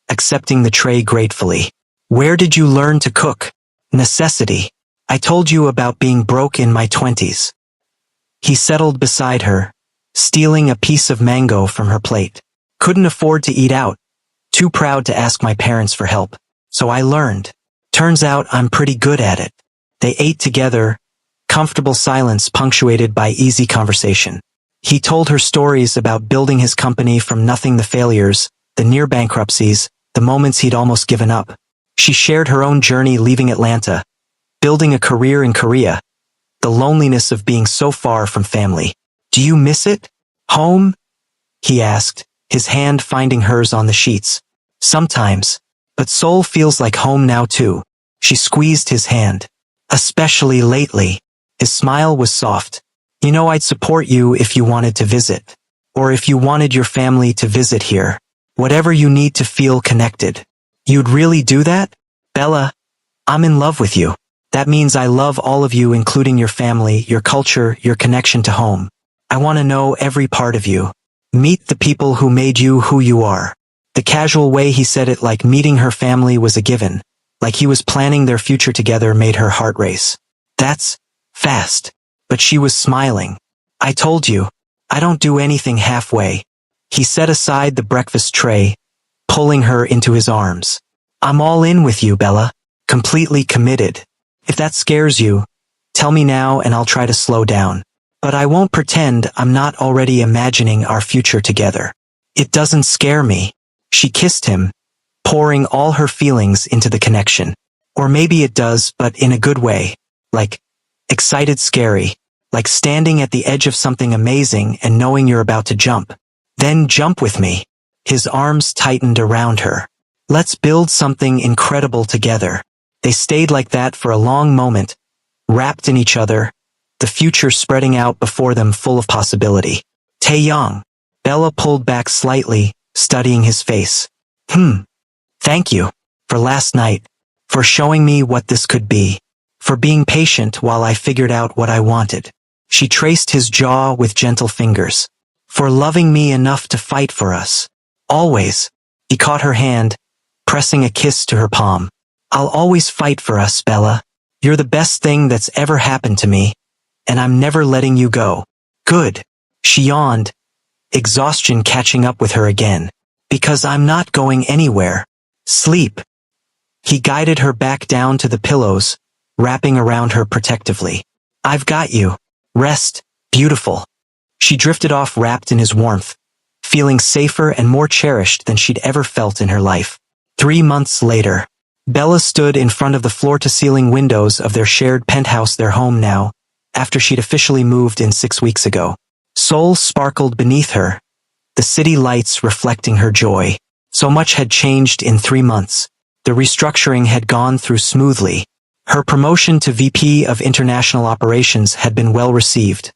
accepting the tray gratefully. Where did you learn to cook? Necessity. I told you about being broke in my 20s. He settled beside her, stealing a piece of mango from her plate. Couldn't afford to eat out. Too proud to ask my parents for help. So I learned. Turns out I'm pretty good at it. They ate together, comfortable silence punctuated by easy conversation. He told her stories about building his company from nothing, the failures, the near bankruptcies, the moments he'd almost given up. She shared her own journey leaving Atlanta, building a career in Korea, the loneliness of being so far from family. Do you miss it? Home? He asked, his hand finding hers on the sheets. Sometimes, but Seoul feels like home now too. She squeezed his hand. Especially lately. His smile was soft. You know, I'd support you if you wanted to visit. Or if you wanted your family to visit here. Whatever you need to feel connected. You'd really do that? Bella, I'm in love with you. That means I love all of you, including your family, your culture, your connection to home. I want to know every part of you. Meet the people who made you who you are. The casual way he said it, like meeting her family was a given. Like he was planning their future together, made her heart race. That's fast. But she was smiling. I told you, I don't do anything halfway. He set aside the breakfast tray, pulling her into his arms. I'm all in with you, Bella. Completely committed. If that scares you, tell me now and I'll try to slow down. But I won't pretend I'm not already imagining our future together. It doesn't scare me. She kissed him, pouring all her feelings into the connection. Or maybe it does, but in a good way. Like, excited, scary. Like standing at the edge of something amazing and knowing you're about to jump. Then jump with me. His arms tightened around her. Let's build something incredible together. They stayed like that for a long moment, wrapped in each other, the future spreading out before them full of possibility. Taeyong. Bella pulled back slightly, studying his face. Thank you. For last night. For showing me what this could be. For being patient while I figured out what I wanted. She traced his jaw with gentle fingers. For loving me enough to fight for us. Always. He caught her hand, pressing a kiss to her palm. I'll always fight for us, Bella. You're the best thing that's ever happened to me. And I'm never letting you go. Good. She yawned, exhaustion catching up with her again. Because I'm not going anywhere. Sleep. He guided her back down to the pillows, wrapping around her protectively. I've got you. Rest, beautiful. She drifted off wrapped in his warmth, feeling safer and more cherished than she'd ever felt in her life. 3 months later, Bella stood in front of the floor-to-ceiling windows of their shared penthouse, their home now, after she'd officially moved in 6 weeks ago. Soul sparkled beneath her, the city lights reflecting her joy. So much had changed in 3 months. The restructuring had gone through smoothly. Her promotion to VP of International Operations had been well received,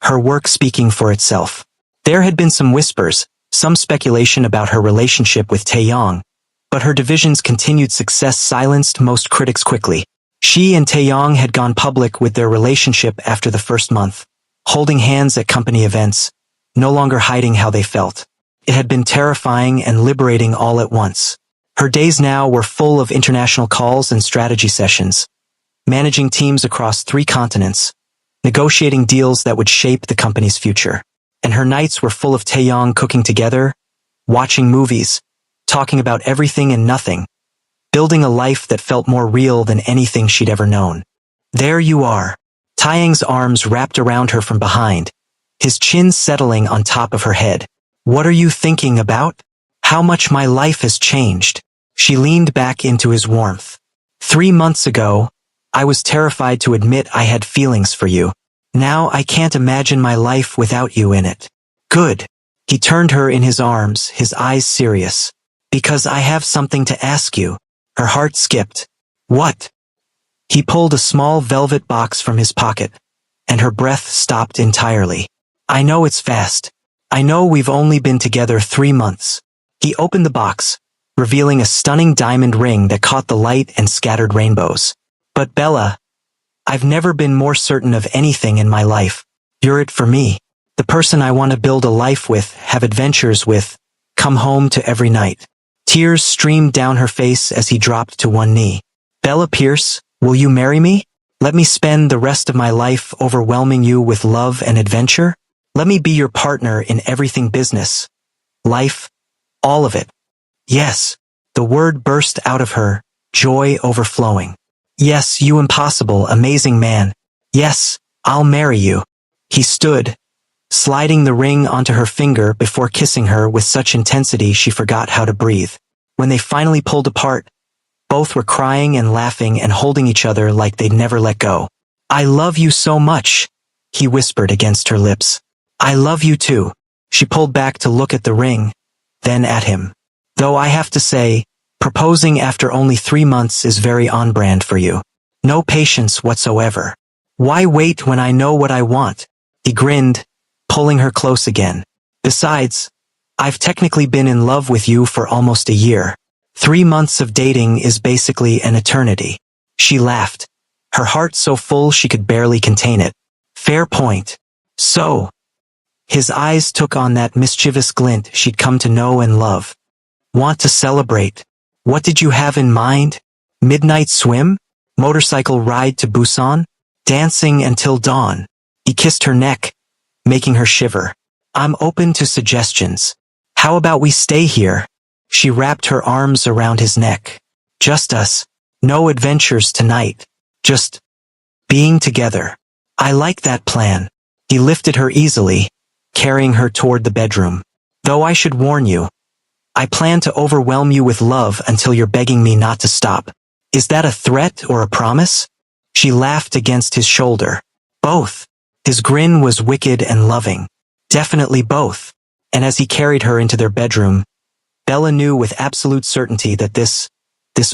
her work speaking for itself. There had been some whispers, some speculation about her relationship with Taeyong, but her division's continued success silenced most critics quickly. She and Taeyong had gone public with their relationship after the first month, holding hands at company events, no longer hiding how they felt. It had been terrifying and liberating all at once. Her days now were full of international calls and strategy sessions, managing teams across 3 continents, negotiating deals that would shape the company's future. And her nights were full of Taeyong cooking together, watching movies, talking about everything and nothing, building a life that felt more real than anything she'd ever known. There you are. Taeyong's arms wrapped around her from behind, his chin settling on top of her head. What are you thinking about? How much my life has changed. She leaned back into his warmth. 3 months ago, I was terrified to admit I had feelings for you. Now I can't imagine my life without you in it. Good. He turned her in his arms, his eyes serious. Because I have something to ask you. Her heart skipped. What? He pulled a small velvet box from his pocket, and her breath stopped entirely. I know it's fast. I know we've only been together 3 months. He opened the box, revealing a stunning diamond ring that caught the light and scattered rainbows. But Bella, I've never been more certain of anything in my life. You're it for me. The person I want to build a life with, have adventures with, come home to every night. Tears streamed down her face as he dropped to one knee. Bella Pierce, will you marry me? Let me spend the rest of my life overwhelming you with love and adventure? Let me be your partner in everything business, life, all of it. Yes, the word burst out of her, joy overflowing. Yes, you impossible, amazing man. Yes, I'll marry you. He stood, sliding the ring onto her finger before kissing her with such intensity she forgot how to breathe. When they finally pulled apart, both were crying and laughing and holding each other like they'd never let go. I love you so much, he whispered against her lips. I love you too. She pulled back to look at the ring, then at him. Though I have to say, proposing after only 3 months is very on-brand for you. No patience whatsoever. Why wait when I know what I want? He grinned, pulling her close again. Besides, I've technically been in love with you for almost a year. 3 months of dating is basically an eternity. She laughed, her heart so full she could barely contain it. Fair point. So, his eyes took on that mischievous glint she'd come to know and love. Want to celebrate? What did you have in mind? Midnight swim? Motorcycle ride to Busan? Dancing until dawn? He kissed her neck, making her shiver. I'm open to suggestions. How about we stay here? She wrapped her arms around his neck. Just us. No adventures tonight. Just being together. I like that plan. He lifted her easily, carrying her toward the bedroom. Though I should warn you, I plan to overwhelm you with love until you're begging me not to stop. Is that a threat or a promise? She laughed against his shoulder. Both. His grin was wicked and loving. Definitely both. And as he carried her into their bedroom, Bella knew with absolute certainty that this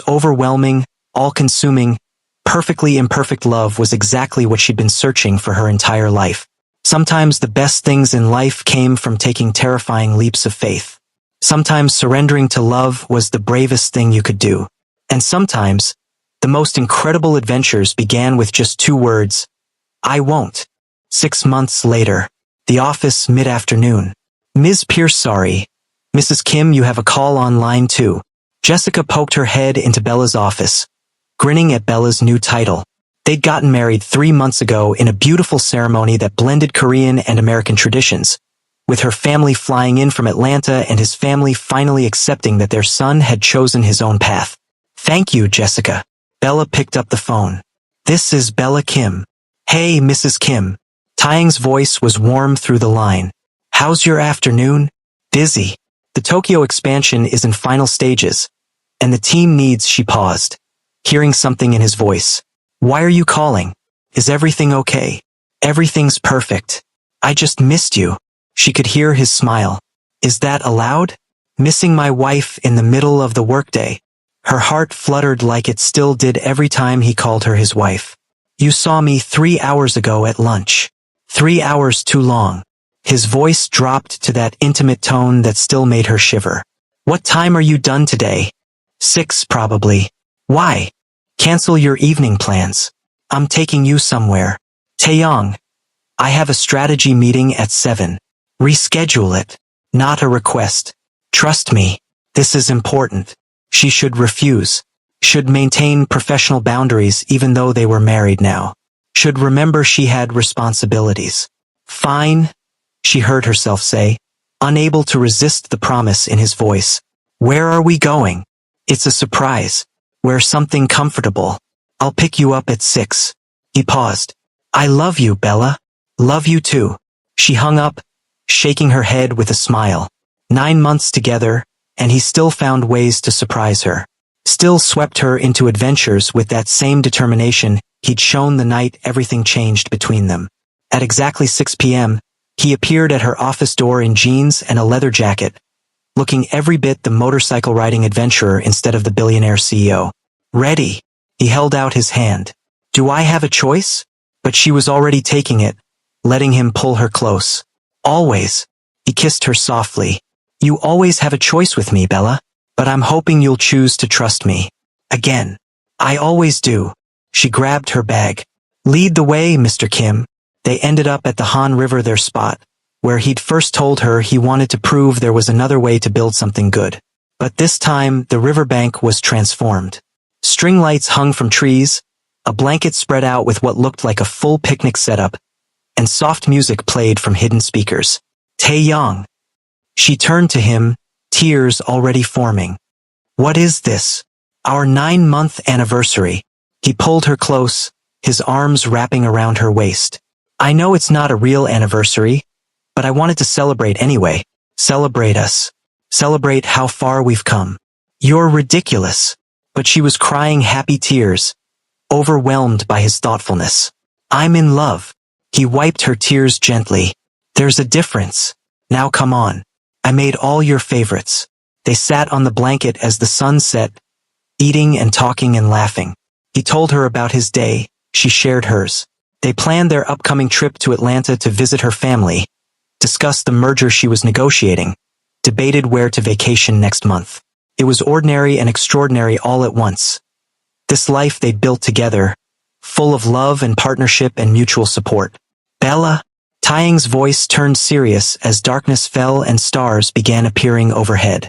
overwhelming, all-consuming, perfectly imperfect love was exactly what she'd been searching for her entire life. Sometimes the best things in life came from taking terrifying leaps of faith. Sometimes surrendering to love was the bravest thing you could do. And sometimes, the most incredible adventures began with just 2 words, I won't. 6 months later, the office mid-afternoon. Ms. Pierce, sorry. Mrs. Kim, you have a call on line 2. Jessica poked her head into Bella's office, grinning at Bella's new title. They'd gotten married 3 months ago in a beautiful ceremony that blended Korean and American traditions, with her family flying in from Atlanta and his family finally accepting that their son had chosen his own path. Thank you, Jessica. Bella picked up the phone. This is Bella Kim. Hey, Mrs. Kim. Taeyong's voice was warm through the line. How's your afternoon? Busy. The Tokyo expansion is in final stages, And the team needs, she paused, hearing something in his voice. Why are you calling? Is everything okay? Everything's perfect. I just missed you. She could hear his smile. Is that allowed? Missing my wife in the middle of the workday. Her heart fluttered like it still did every time he called her his wife. You saw me 3 hours ago at lunch. 3 hours too long. His voice dropped to that intimate tone that still made her shiver. What time are you done today? 6 probably. Why? Cancel your evening plans. I'm taking you somewhere. Taeyong. I have a strategy meeting at 7. Reschedule it. Not a request. Trust me. This is important. She should refuse. Should maintain professional boundaries even though they were married now. Should remember she had responsibilities. Fine, she heard herself say, unable to resist the promise in his voice. Where are we going? It's a surprise. Wear something comfortable. I'll pick you up at 6. He paused. I love you, Bella. Love you too. She hung up, shaking her head with a smile. 9 months together, and he still found ways to surprise her. Still swept her into adventures with that same determination he'd shown the night everything changed between them. At exactly 6 p.m., he appeared at her office door in jeans and a leather jacket, looking every bit the motorcycle-riding adventurer instead of the billionaire CEO. Ready? He held out his hand. Do I have a choice? But she was already taking it, letting him pull her close. Always. He kissed her softly. You always have a choice with me, Bella. But I'm hoping you'll choose to trust me. Again. I always do. She grabbed her bag. Lead the way, Mr. Kim. They ended up at the Han River, their spot, where he'd first told her he wanted to prove there was another way to build something good. But this time, the riverbank was transformed. String lights hung from trees, a blanket spread out with what looked like a full picnic setup, and soft music played from hidden speakers. Taeyong. She turned to him, tears already forming. What is this? Our 9-month anniversary. He pulled her close, his arms wrapping around her waist. I know it's not a real anniversary, but I wanted to celebrate anyway. Celebrate us. Celebrate how far we've come. You're ridiculous. But she was crying happy tears, overwhelmed by his thoughtfulness. I'm in love. He wiped her tears gently. There's a difference. Now come on. I made all your favorites. They sat on the blanket as the sun set, eating and talking and laughing. He told her about his day. She shared hers. They planned their upcoming trip to Atlanta to visit her family, discussed the merger she was negotiating, debated where to vacation next month. It was ordinary and extraordinary all at once. This life they'd built together, full of love and partnership and mutual support. Bella? Taeyong's voice turned serious as darkness fell and stars began appearing overhead.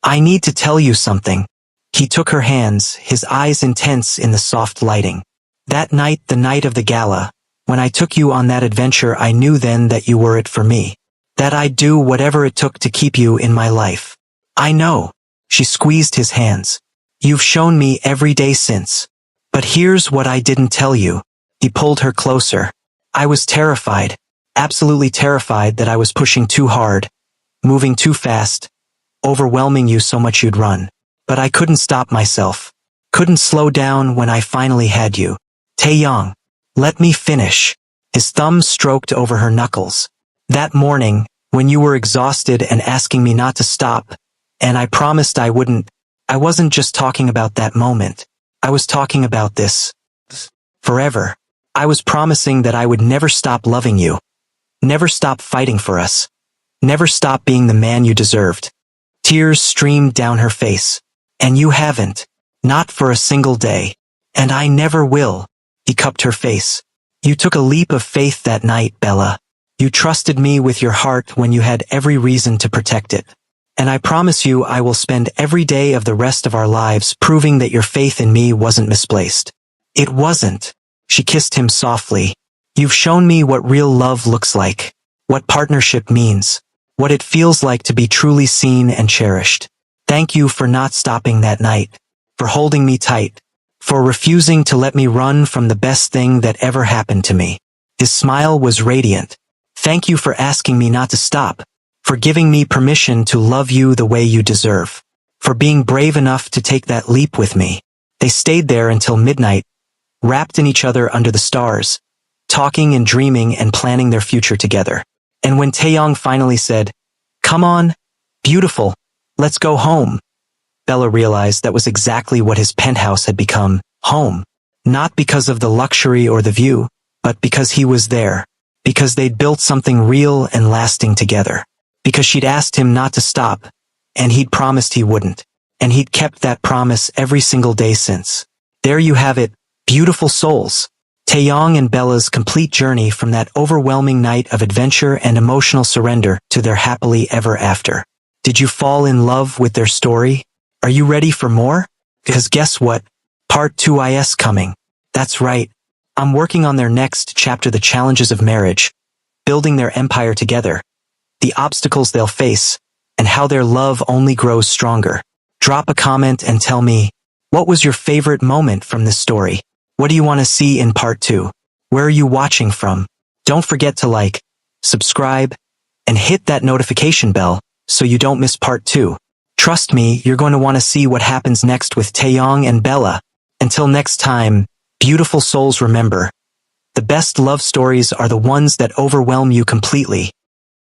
I need to tell you something. He took her hands, his eyes intense in the soft lighting. That night, the night of the gala, when I took you on that adventure, I knew then that you were it for me. That I'd do whatever it took to keep you in my life. I know. She squeezed his hands. You've shown me every day since. But here's what I didn't tell you. He pulled her closer. I was terrified, absolutely terrified that I was pushing too hard, moving too fast, overwhelming you so much you'd run. But I couldn't stop myself. Couldn't slow down when I finally had you. Taeyong, let me finish. His thumb stroked over her knuckles. That morning, when you were exhausted and asking me not to stop, and I promised I wouldn't, I wasn't just talking about that moment. I was talking about this. Forever. I was promising that I would never stop loving you. Never stop fighting for us. Never stop being the man you deserved. Tears streamed down her face. And you haven't. Not for a single day. And I never will. He cupped her face. You took a leap of faith that night, Bella. You trusted me with your heart when you had every reason to protect it. And I promise you I will spend every day of the rest of our lives proving that your faith in me wasn't misplaced. It wasn't. She kissed him softly. You've shown me what real love looks like. What partnership means. What it feels like to be truly seen and cherished. Thank you for not stopping that night. For holding me tight. For refusing to let me run from the best thing that ever happened to me. His smile was radiant. Thank you for asking me not to stop. For giving me permission to love you the way you deserve. for being brave enough to take that leap with me. They stayed there until midnight, wrapped in each other under the stars, talking and dreaming and planning their future together. And when Taeyong finally said, "Come on, beautiful, let's go home," Bella realized that was exactly what his penthouse had become, home. Not because of the luxury or the view, but because he was there. Because they'd built something real and lasting together. Because she'd asked him not to stop, and he'd promised he wouldn't. And he'd kept that promise every single day since. There you have it, beautiful souls. Taeyong and Bella's complete journey from that overwhelming night of adventure and emotional surrender to their happily ever after. Did you fall in love with their story? Are you ready for more? Because guess what? Part 2 is coming. That's right. I'm working on their next chapter, the challenges of marriage, building their empire together, the obstacles they'll face, and how their love only grows stronger. Drop a comment and tell me, what was your favorite moment from this story? What do you want to see in part 2? Where are you watching from? Don't forget to like, subscribe, and hit that notification bell so you don't miss part 2. Trust me, you're going to want to see what happens next with Taeyong and Bella. Until next time, beautiful souls, remember, the best love stories are the ones that overwhelm you completely.